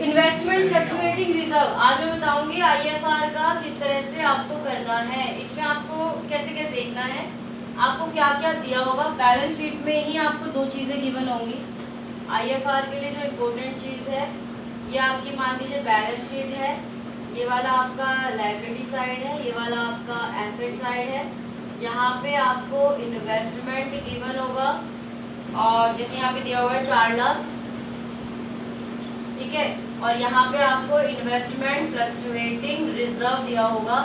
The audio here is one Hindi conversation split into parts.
इन्वेस्टमेंट फ्लक्चुएटिंग रिजर्व, आज मैं बताऊंगी आईएफआर का किस तरह से आपको करना है। इसमें आपको कैसे कैसे देखना है, आपको क्या क्या दिया होगा। बैलेंस शीट में ही आपको दो चीज़ें गिवन होंगी। आईएफआर के लिए जो इम्पोर्टेंट चीज़ है ये आपकी मान लीजिए बैलेंस शीट है, ये वाला आपका लायबिलिटी साइड है, ये वाला आपका एसेट साइड है। यहाँ पे आपको इन्वेस्टमेंट गिवन होगा और जैसे यहाँ पे दिया हुआ है 4 लाख, ठीक है। और यहाँ पे आपको इन्वेस्टमेंट फ्लक्चुएटिंग रिजर्व दिया होगा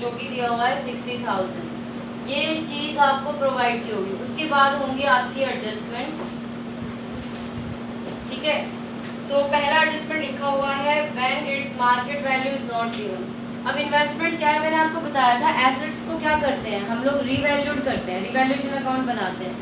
जो कि दिया हुआ है 60,000। ये चीज़ आपको प्रोवाइड की होगी। उसके बाद होंगी आपकी एडजस्टमेंट, ठीक है। तो पहला एडजस्टमेंट लिखा हुआ है when its market value is not given. अब इन्वेस्टमेंट क्या है, मैंने आपको बताया था एसेट्स को क्या करते हैं हम लोग, रीवैल्यूड करते हैं, रिवैल्यूएशन अकाउंट बनाते हैं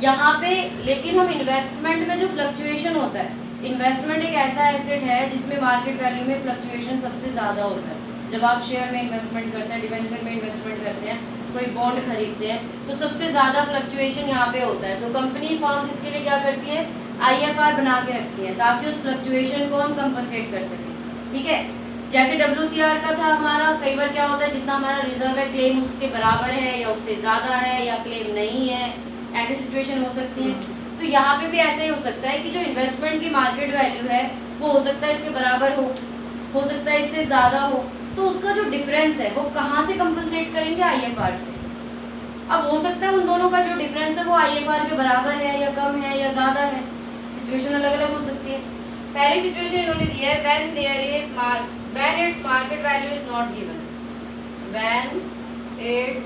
यहाँ पे। लेकिन हम इन्वेस्टमेंट में जो फ्लक्चुएशन होता है, इन्वेस्टमेंट एक ऐसा एसेट है जिसमें मार्केट वैल्यू में फ्लक्चुएशन सबसे ज़्यादा होता है। जब आप शेयर में इन्वेस्टमेंट करते हैं, डिवेंचर में इन्वेस्टमेंट करते हैं, कोई बॉन्ड खरीदते हैं, तो सबसे ज़्यादा फ्लक्चुएशन यहाँ पे होता है। तो कंपनी फर्म्स इसके लिए क्या करती है, आईएफआर बना के रखती है ताकि उस फ्लक्चुएशन को हम कंपनसेट कर सकें, ठीक है। जैसे WCR का था हमारा, कई बार क्या होता है जितना हमारा रिजर्व है क्लेम उसके बराबर है या उससे ज़्यादा है या क्लेम नहीं है, ऐसी सिचुएशन हो सकती है। तो यहाँ पे भी ऐसे ही हो सकता है कि जो इन्वेस्टमेंट की मार्केट वैल्यू है वो हो सकता है इसके बराबर हो सकता है इससे ज़्यादा हो, तो उसका जो डिफरेंस है वो कहाँ से कंपनसेट करेंगे, आईएफआर से। अब हो सकता है उन दोनों का जो डिफरेंस है वो आईएफआर के बराबर है या कम है या ज़्यादा है, सिचुएशन अलग अलग हो सकती है। पहली सिचुएशन इन्होंने दी है when its market value is not given, when its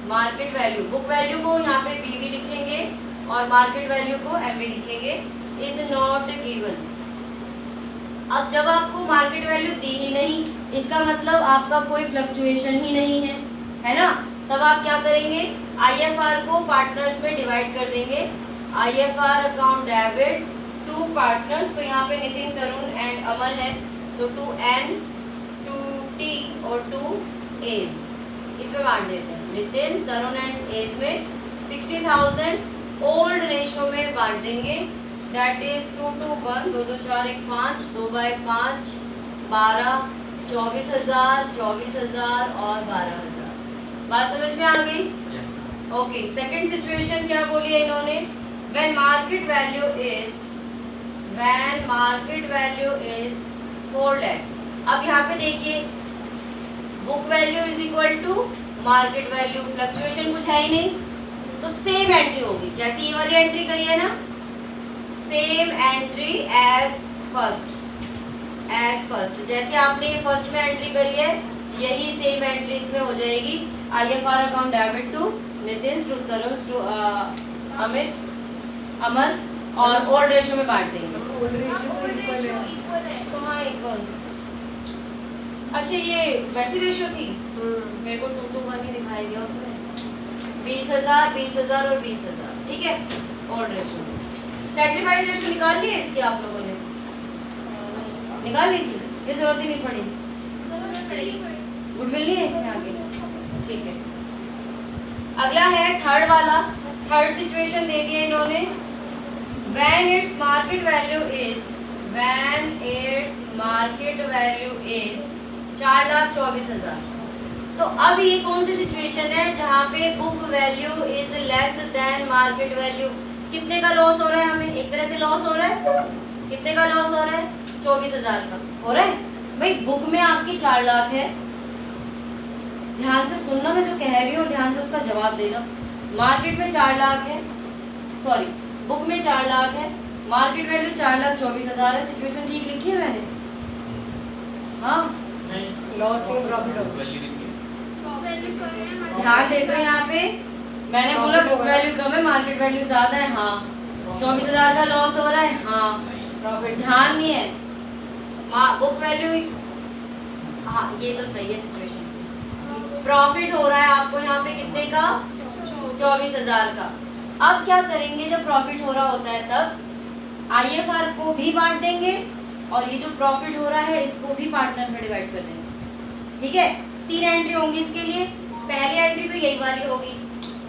market value, book value को यहाँ पे BV लिखेंगे और मार्केट वैल्यू को MV लिखेंगे, इज नॉट गिवन। अब जब आपको मार्केट वैल्यू दी ही नहीं, इसका मतलब आपका कोई फ्लक्चुएशन ही नहीं है ना, तब आप क्या करेंगे, आईएफआर को पार्टनर्स में डिवाइड कर देंगे। IFR account debit to partners, तो यहाँ पे नितिन, तरुण एंड अमर है, तो 2N 2T और 2A's इसमें बांट देते हैं। नितिन, तरुण एंड एज में 60,000 ओल्ड रेशो में बांट देंगे, दैट इज 2 to 1, 2 2 4 1 5, 2 by 5 12, 24,000 24,000 और 12,000। बात समझ में आ गई? ओके, सेकंड सिचुएशन क्या बोली है इन्होंने, when market value is 4 lakh. अब यहाँ पे देखिए book value is equal to market value, fluctuation कुछ है ही नहीं, तो सेम एंट्री होगी जैसे ये वाली एंट्री करी है ना, सेम एंट्री एज फर्स्ट, जैसे आपने फर्स्ट में एंट्री करी है यही सेम एंट्री इसमें हो जाएगी। IFR account debit to Nitin, to Tarun, to Amit, Amar, और ओल्ड रेशो में बांट देंगे। ओल्ड रेशियो तो इक्वल है। कहाँ इक्वल? अच्छा ये वैसी रेशियो थी, मेरे को 2 to 1 ही दिखाई दिया उसमें। 20,000 20,000 और 20,000, ठीक है, ओल्ड रेशो। सैक्रिफाइस रेशो निकाल लिए इसके आप लोगों ने, निकाल ली थी, ये जरूरत ही नहीं पड़ी, गुडविल नहीं है इसमें आगे, ठीक है। अगला है थर्ड वाला, थर्ड सिचुएशन दे दिया इन्होंने, when its market value is 4,24,000। तो अब ये कौन सी सिचुएशन है जहाँ पे book value is less than market value. कितने का लॉस हो रहा है हमें, एक तरह से लॉस हो रहा है, कितने का लॉस हो रहा है, 24,000 का हो रहा है। भाई बुक में आपकी 4 लाख है, ध्यान से सुनना मैं जो कह रही हूँ, ध्यान से उसका जवाब देना। मार्केट में 4 लाख है, सॉरी बुक में 4 लाख है, मार्केट वैल्यू 4,24,000 है। सिचुएशन ठीक लिखी है मैंने? हाँ, लॉस की प्रॉफिट ध्यान दे दो यहाँ पे, मैंने बोला बुक वैल्यू कम है मार्केट वैल्यू ज्यादा है, हाँ 24,000 का लॉस हो रहा है, हाँ प्रॉफिट ध्यान नहीं है, बुक वैल्यू, हाँ ये तो सही है सिचुएशन। प्रॉफिट हो रहा है आपको यहाँ पे कितने का, 24,000 का। अब क्या करेंगे, जब प्रॉफिट हो रहा होता है तब आईएफआर को भी बांट देंगे और ये जो प्रॉफिट हो रहा है इसको भी पार्टनर्स में डिवाइड कर देंगे, ठीक है। 3 एंट्री होंगी इसके लिए। पहली एंट्री तो यही वाली होगी,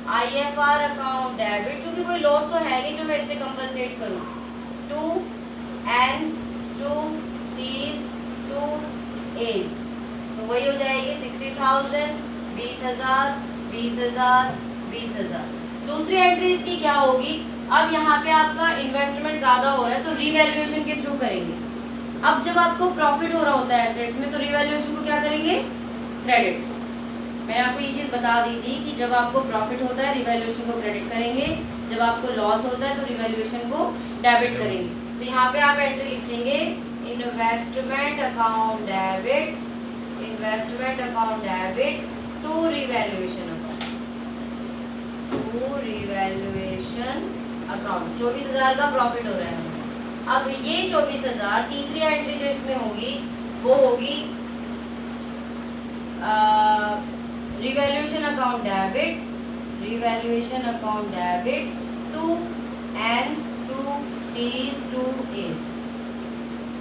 आईएफआर अकाउंट डेबिट, क्योंकि कोई लॉस तो है नहीं जो मैं इससे कंपनसेट करूँ, 2N 2T 10,000, 20,000, 20,000, 20,000। दूसरी एंट्री इसकी क्या होगी? अब यहाँ पे आपका इन्वेस्टमेंट ज़्यादा हो रहा है तो रीवैल्यूएशन के थ्रू करेंगे। अब जब आपको प्रॉफिट हो रहा होता है एसेट्स में तो रीवैल्यूएशन को क्या करेंगे? क्रेडिट। मैंने आपको ये चीज़ बता दी थी कि जब आपको प्रॉफिट होता है रिवैल्यूएशन को क्रेडिट करेंगे, जब आपको लॉस होता है तो रिवैल्यूएशन को डेबिट करेंगे। तो यहाँ पे आप एंट्री लिखेंगे investment account debit, investment account debit to revaluation account, to revaluation account. 24,000 का प्रॉफिट हो रहा है। अब ये 24,000 तीसरी एंट्री जो इसमें होगी वो होगी revaluation account debit, revaluation account debit to N's to T's to S.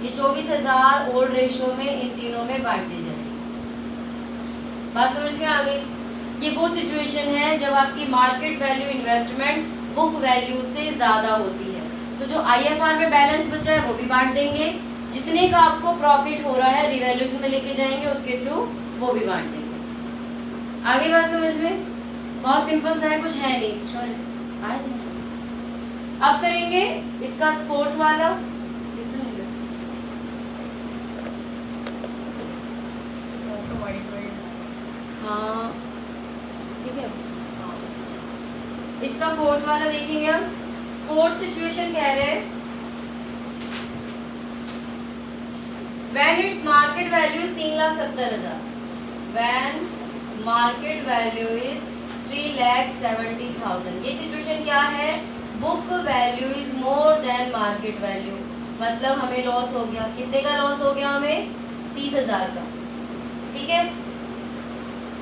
ये 24,000 ओल्ड रेशियो में इन तीनों में बांटे जाएंगे। बात समझ में आ गई? ये वो सिचुएशन है जब आपकी market value investment book value से ज़्यादा होती है। तो जो IFR में बैलेंस बचा है वो भी बांट देंगे, जितने का आपको प्रॉफिट हो रहा है रिवैल्यूएशन में लेके जाएंगे उसके थ्रू वो भी बांट देंगे। आगे बात समझ में? बहुत सिंपल सा है, कुछ है नहीं। सॉरी, आए समझ में? अब करेंगे इसका फोर्थ वाला। हाँ ठीक है, इसका फोर्थ वाला देखेंगे हम। फोर्थ सिचुएशन कह रहे हैं when its market value is 3,70,000, when market value is 3,70,000। ये सिचुएशन क्या है? Book value is more than market value, मतलब हमें लॉस हो गया। कितने का लॉस हो गया हमें? 30,000 का। ठीक है,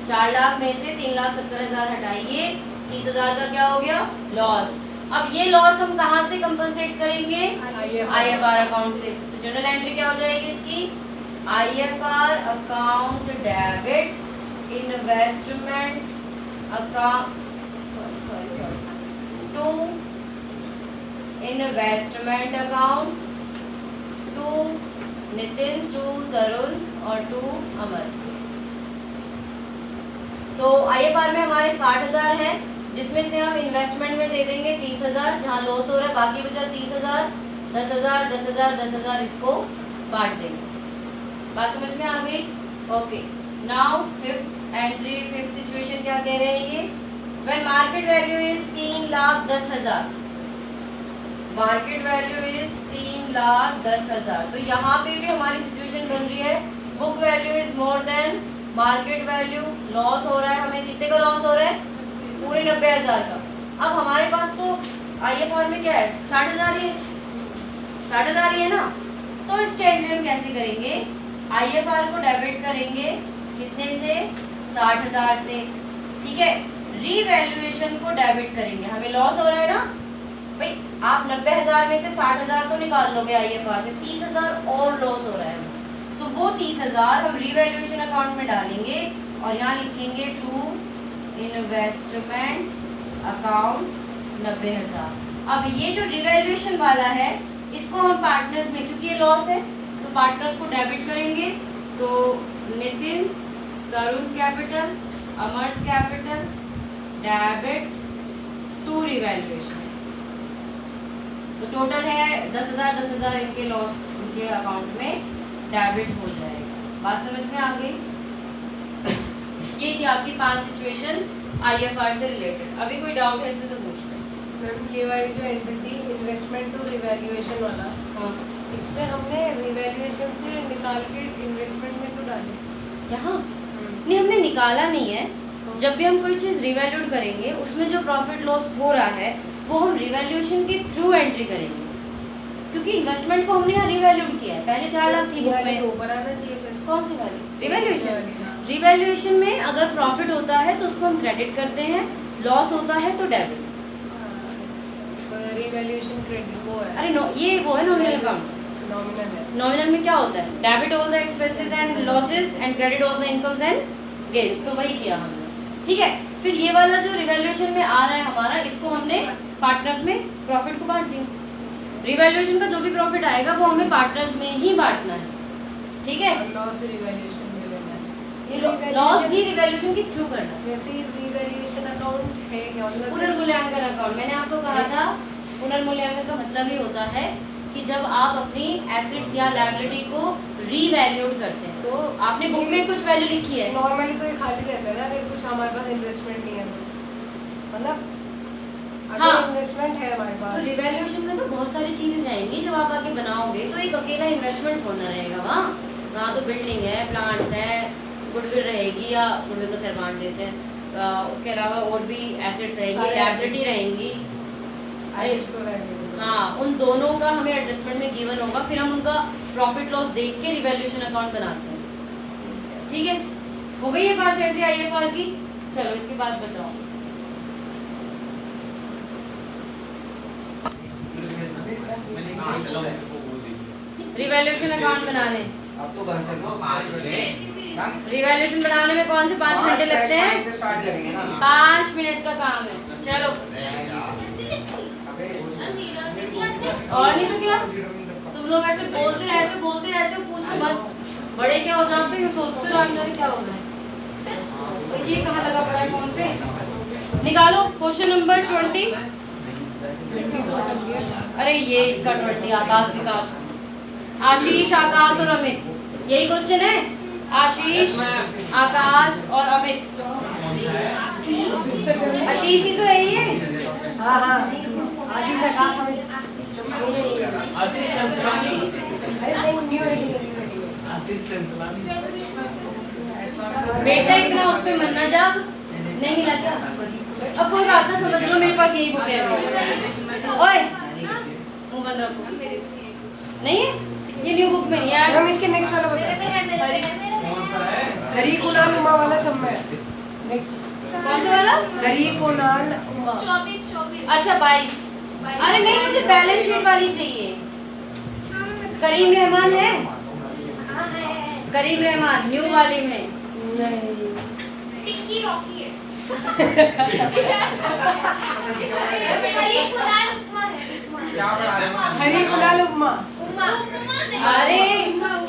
4 लाख में से 3,70,000 हटाइए, 30,000 का क्या हो गया? लॉस। अब ये लॉस हम कहाँ से कंपनसेट करेंगे? IFR अकाउंट से। तो जनरल एंट्री क्या हो जाएगी इसकी? IFR account debit investment account to investment account to Nitin, to Tarun और टू अमर। तो IFR में हमारे 60,000 है, जिसमें से हम इन्वेस्टमेंट में दे देंगे 30,000, जहाँ लॉस हो रहा है बाकी बचा 30,000, 10,000, 10,000, 10,000 इसको बांट देंगे। बात समझ में आ गई? Okay, now fifth entry, fifth situation क्या कह रहे हैं ये? When market value is 3,10,000, market value is 3,10,000। तो यहाँ पे भी हमारी सिचुएशन बन रही है book value is more than market value, loss हो रहा है हमें। कितने का लॉस हो रहा है? पूरे 90,000 का। अब हमारे पास तो IFR में क्या है? 60,000 ही है, 60,000 ही है ना। तो इसके एंट्री हम कैसे करेंगे? IFR को डेबिट करेंगे कितने से? 60,000 से। ठीक है, रीवैल्यूएशन को डेबिट करेंगे, हमें लॉस हो रहा है ना भाई। आप 90,000 में से 60,000 तो निकाल लोगे IFR से, 30,000 और लॉस हो रहा है, तो वो 30,000 हम रीवैल्यूएशन अकाउंट में डालेंगे और यहाँ लिखेंगे टू इन्वेस्टमेंट अकाउंट 90,000। अब ये जो रिवैल्यूएशन वाला है इसको हम पार्टनर्स में, क्योंकि ये लॉस है तो पार्टनर्स को डेबिट करेंगे। तो Nitin's, Tarun capital, Amar's capital debit to revaluation. तो टोटल है 10,000, 10,000 इनके लॉस, इनके अकाउंट में डेबिट हो जाएगा। बात समझ में आ गई? ये थी आपकी 5 सिचुएशन IFR से रिलेटेड। अभी कोई डाउट है इसमें तो पूछ लो। मैम ये वाली जो एंट्री थी इन्वेस्टमेंट टू रिवैल्यूएशन वाला, हाँ, इसमें हमने रिवैल्यूएशन से निकाल के इन्वेस्टमेंट में तो डाले। यहाँ नहीं, हमने निकाला नहीं है। जब भी हम कोई चीज़ रिवैल्यूड करेंगे उसमें जो प्रॉफिट लॉस हो रहा है वो हम रिवैल्यूएशन के थ्रू एंट्री करेंगे, क्योंकि इन्वेस्टमेंट को हमने यहाँ रिवैल्यूड किया है। पहले 4 लाख थी बुक में, ऊपर आना चाहिए फिर। कौन सी वाली? रिवैल्यूएशन। रिवैल्यूएशन में अगर प्रॉफिट होता है तो उसको हम क्रेडिट करते हैं, लॉस होता है तो डेबिट। रिवैल्यूएशन क्रेडिट वो है। अरे नो, ये वो है नॉमिनल अकाउंट। नॉमिनल है। नॉमिनल में क्या होता है? Debit all the expenses and losses and credit all the incomes and gains. तो वही किया हमने। ठीक है, फिर ये वाला जो रिवैल्यूएशन में आ रहा है हमारा, इसको हमने पार्टनर्स में प्रॉफिट को बांट दिया। रिवैल्यूएशन का जो भी प्रॉफिट आएगा वो हमें पार्टनर्स में ही बांटना है। ठीक है, लॉस रिवैल्यूएशन में लेना है। ये लॉस भी रिवैल्यूएशन के थ्रू करना। वैसे ही रिवैल्यूएशन अकाउंट है क्या, मतलब पुनर्मूल्यांकन अकाउंट मैंने आपको कहा था, पुनर्मूल्यांकन का मतलब ही होता है कि जब आप अपनी एसेट्स या लायबिलिटी को रीवैल्यूड करते हैं। तो आपने बुक में कुछ वैल्यू लिखी है, नॉर्मली तो ये खाली रहता है ना, अगर कुछ हमारे पास इन्वेस्टमेंट नहीं है तो, मतलब अगर हाँ। इन्वेस्टमेंट है हमारे तो पास रिवैल्यूएशन में तो बहुत सारी चीजें जाएंगी जब आप आगे बनाओगे, तो एक अकेला इन्वेस्टमेंट थोड़ा रहेगा वहाँ तो बिल्डिंग है, प्लांट्स है, गुडविल रहेगी, या गुडविल तो खैर बांट देते हैं, उसके अलावा और भी एसेट्स रहेंगी, सारे लायबिलिटी assets। रहेंगी। assets को value हाँ, उन दोनों का हमें एडजस्टमेंट में गिवन होगा, फिर हम उनका प्रॉफिट लॉस देख के रिवैल्यूएशन अकाउंट बनाते हैं। ठीक है, हो गई ये 5 एंट्री आईएफआर की। चलो इसके बाद बताओ। रिवैल्यूएशन अकाउंट बनाने, अब तो घर चलो रिवैल्यूएशन बनाने में कौन से 5 घंटे लगते हैं? स्टार्ट करेंगे ना 5 मिनट का काम है। चलो, और नहीं तो क्या, तुम लोग ऐसे बोलते रहते हो, पूछो मत, बड़े क्या हो जाते हो, सोचते रहो अंदर क्या हो गया। तो ये कहाँ लगा पड़ा है फोन पे? निकालो क्वेश्चन नंबर 20। अरे ये इसका 20 आकाश विकास, आशीष, आकाश और अमित, यही क्वेश्चन है। आशीष, आकाश और अमित। आशीष ही तो है ये। हाँ हाँ, आशीष आकाश हमें अरे नहीं, न्यू हेडिंग बेटा इतना उस पे मन ना जा, नहीं मिला क्या? अब कोई बात ना, समझ लो मेरे पास यही बुक है। ओए मुंह बंद रखो, नहीं है ये न्यू बुक में नहीं है। हम इसके नेक्स्ट वाला बताएं, कौन सा है? हरी कुणाल उमा वाला सब में नेक्स्ट, कौन सा वाला? हरी कुणाल उमा। 24 अच्छा 22। अरे नहीं, मुझे बैलेंस शीट वाली चाहिए। करीम रहमान है, करीम रहमान न्यू वाली में। नहीं, पिंकी रॉकी है। हरी कुणाल उपमा है। क्या पढ़ा रहे हो? हरी कुणाल उमा। उमा नहीं। अरे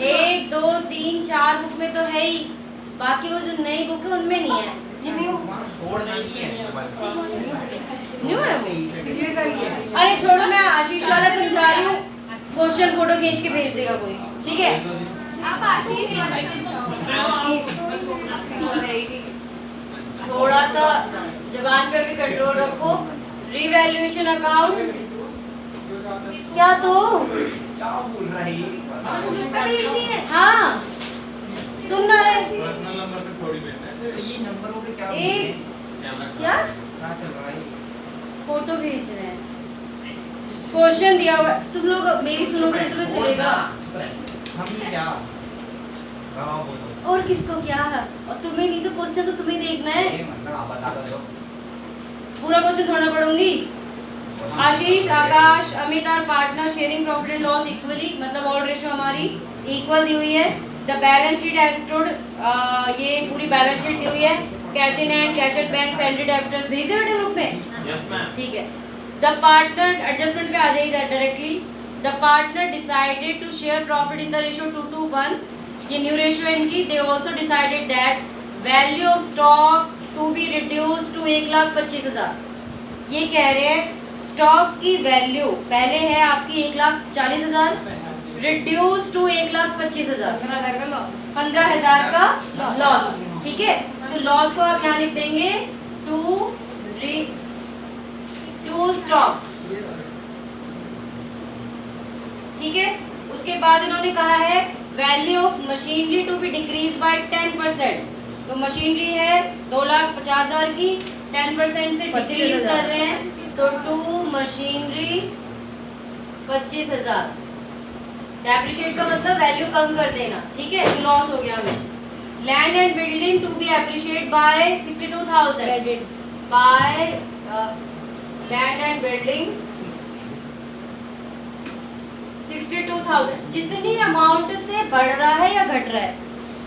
1 2 3 4 बुक में तो है ही, बाकी वो जो नई बुक है उनमें नहीं है। ये न्यू छोड़ना नहीं है न्यू है वो। पिछले साल की है। अरे छोड़ो, मैं आशीष वाला समझा रही हूँ। क्वेश्चन फोटो खींच के भेज देगा कोई, ठीक है? आप आशीष थोड़ा सा जबान पे भी कंट्रोल रखो। रिवैल्यूएशन अकाउंट क्या तो क्या बोल रही है? हाँ सुनना रे, पर्सनल नंबर पे थोड़ी भेजना है। ये नंबरों पे क्या एक कैमरा क्या चल रहा है? फोटो भेज रहे हैं, क्वेश्चन दिया हुआ है। तुम लोग मेरी सुनोगे तो तुम्हें चलेगा, हम क्या हाँ बोलो। और किसको क्या है? और तुम्हें नहीं तो क्वेश्चन तो तुम्हें देखना है, ये मतलब आप बता रहे हो पूरा क्वेश्चन थोड़ा पढ़ूंगी। Ashish, Akash, Amit are partner sharing profit and loss equally, मतलब ऑल रेशियो हमारी इक्वल दी हुई है। The balance sheet has stood, ये पूरी बैलेंस शीट दी हुई है। Cash in hand, cash at bank, salary debtors भेज दे बेटे ग्रुप में। Yes ma'am. ठीक है। द पार्टनर, एडजस्टमेंट पे आ जाइएगा directly. The partner decided to share profit in the ratio 2:1, ये न्यू रेशियो है इनकी। They also decided that value of stock to be reduce to 1,25,000। ये कह रहे हैं स्टॉक की वैल्यू पहले है आपकी 1,40,000, रिड्यूस टू 1,25,000, 15,000 का लॉस। 15,000 का लॉस। ठीक है, तो लॉस को आप यहाँ लिख देंगे टू स्टॉक। ठीक है, उसके बाद इन्होंने कहा है value of machinery to be decrease by 10%। तो मशीनरी है 2,50,000 की, 10% से डिक्रीज कर रहे हैं, तो टू मशीनरी 25,000। डेप्रिशिएट का मतलब वैल्यू कम कर देना। ठीक है, तो लॉस हो गया हमें। Land and building to be appreciate by 62,000 by land and building 62,000। जितनी अमाउंट से बढ़ रहा है या घट रहा है,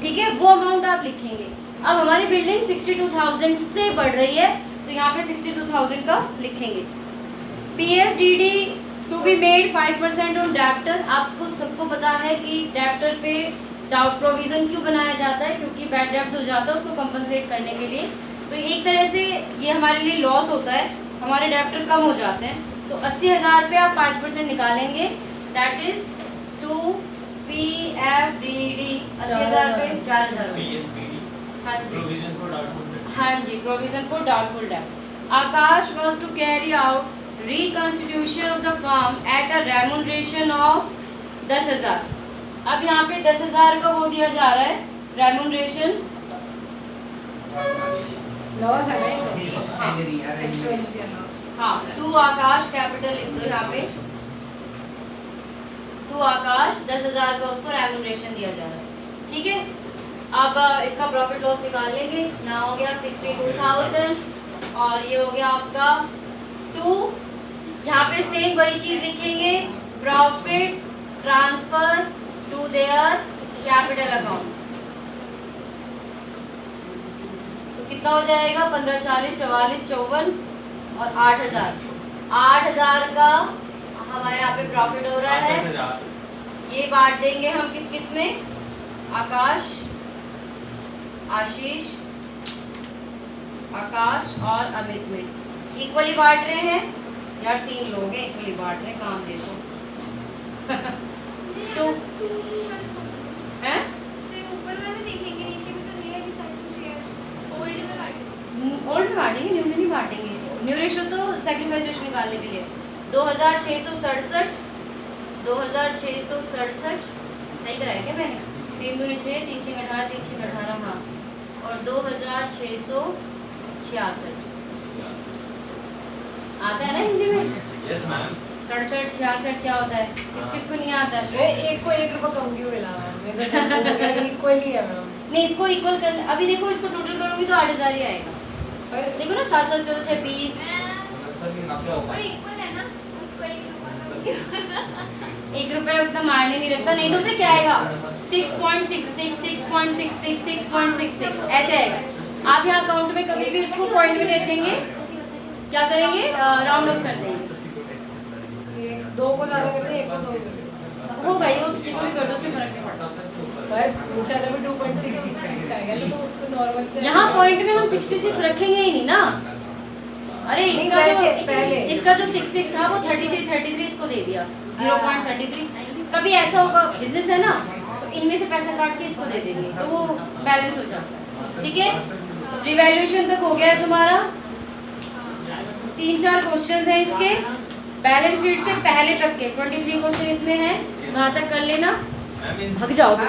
ठीक है, वो अमाउंट आप लिखेंगे। अब हमारी बिल्डिंग 62,000 से बढ़ रही है, तो यहाँ पे 62,000 का लिखेंगे। PFDD to be made 5% on डेप्टर। आपको सबको पता है कि डेप्टर पे डाउट प्रोविजन क्यों बनाया जाता है? क्योंकि बैड डेब्ट्स हो जाता है, उसको कंपनसेट करने के लिए। तो एक तरह से ये हमारे लिए लॉस होता है, हमारे डेप्टर कम हो जाते हैं। तो 80,000 पे आप 5% निकालेंगे, दैट इज 2PFDD। 80,000 पे 4,000। हाँ जी, प्रोविजन फॉर डाउटफुल डेट। हाँ जी, provision for doubtful debt. Akash was to carry out reconstitution of the firm at a remuneration of 10,000। अब यहाँ पे 10,000 का वो दिया जा रहा है रेम्यूनरेशन। लॉस है नहीं सैलरी यार एक्सपेंस या लॉस। हाँ, 2 आकाश कैपिटल लिख दो यहाँ पे। 2 आकाश 10,000 का उसको रेम्यूनरेशन दिया जा रहा है, ठीक है। अब इसका प्रॉफिट लॉस निकाल लेंगे। यहाँ हो गया 62,000 और ये हो गया आपका 2। यहाँ पे सेम वही चीज लिखेंगे, profit transfer to their capital account. तो कितना हो जाएगा? 15, 40, 44, 54 और 8,000। 8,000 का हमारे यहाँ पे प्रॉफिट हो रहा है। 62,000। ये बांट देंगे हम किस किस में? आकाश, आशीष, आकाश और अमित में इक्वली बांट रहे हैं। यार 3 लोग हैं, इक्वली बांट रहे हैं, काम दे दो। तो हैं? ऊपर वाले देखेंगे, नीचे भी तो दिया है डिसाइड टू शेयर। ओल्ड में काटेंगे। ओल्ड में बांटेंगे, न्यू में नहीं बांटेंगे। न्यू रेशो तो सेक्रीफाइस रेशो निकालने के लिए 2,667, 2,667 सही कराया क्या मैंने? 3 दूनी 6, 3 6 18, 3 6 18, हाँ। और 2,666 आता है ना हिंदी में? Yes ma'am. 67 66 क्या होता है? किस किस को नहीं आता है? एक को 1 रुपया कम क्यों मिला मैम? मेरे तो इक्वली है मैम। नहीं, इसको इक्वल कर, अभी देखो इसको टोटल करूंगी तो 8,000 ही आएगा। पर देखो ना, 7 7 14 6 20। और इक्वल है ना, उसको 1 रुपया कम क्यों? 1 रुपया उतना मायने नहीं रखता। नहीं तो फिर क्या आएगा? 6.66 6.66 6.66 ऐसे आएगा। आप यहाँ अकाउंट में कभी भी उसको पॉइंट में रखेंगे, क्या करेंगे? राउंड ऑफ कर देंगे। 2 को ज़्यादा करते हैं, 1 को कम करते हैं। होगा ही, वो किसी को भी कर दो, उससे फर्क नहीं पड़ता। पर इंशाल्लाह में 2.666 आएगा तो उसको नॉर्मल यहाँ पॉइंट में हम 66 रखेंगे ही नहीं ना। अरे नहीं, इसका वैसे जो पहले। इसका जो 66 था वो 33 इसको दे दिया 0.33। कभी ऐसा होगा, बिजनेस है ना, तो इनमें से पैसा काट के इसको दे देंगे तो वो बैलेंस हो जाता है, ठीक है। रिवैल्यूएशन तक हो गया है तुम्हारा। 3-4 क्वेश्चंस हैं इसके, बैलेंस शीट से पहले तक के 23 क्वेश्चन इसमें हैं, वहाँ तक कर लेना। मैम भाग जाओ तुम।